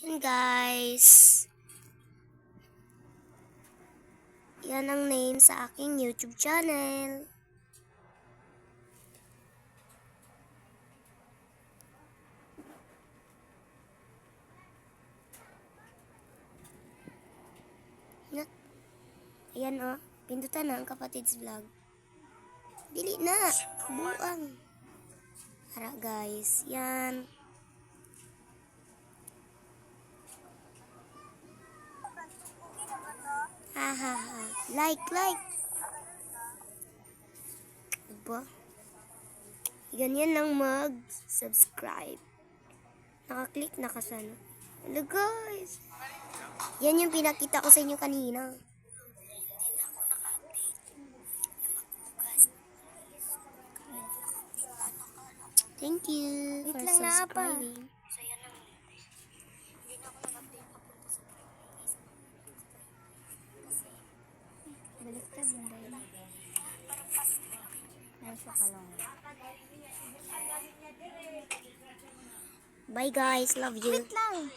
Yan guys. Yan ang name sa aking YouTube channel. Ayan o. Pindutan na ang Kapatids Vlog. Dili na. Buang. Tara guys. Yan. Hahaha. Like. Diba? Ganyan lang mag-subscribe. Nakaklik na kasano. Hello guys. Yan yung pinakita ko sa inyo kanina. Thank you for subscribing. Baliktad mo ba yun? Nasa kalong. Bye guys, love you. Wait lang!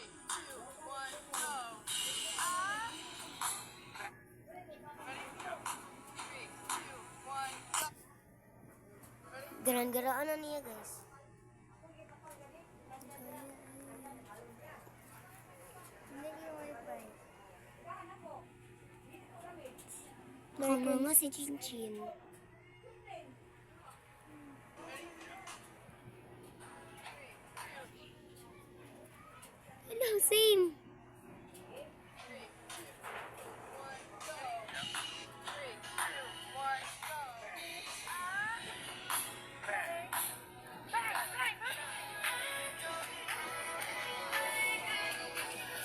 Garan-garaan na niya guys. Mga si Chinchin. Hello, same.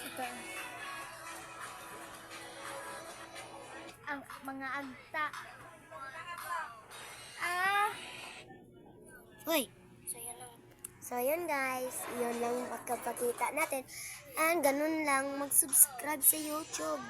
Ito. Ang mga agta. Hoy. So yun guys, yun lang pagkapakita natin. And ganun lang mag-subscribe sa YouTube.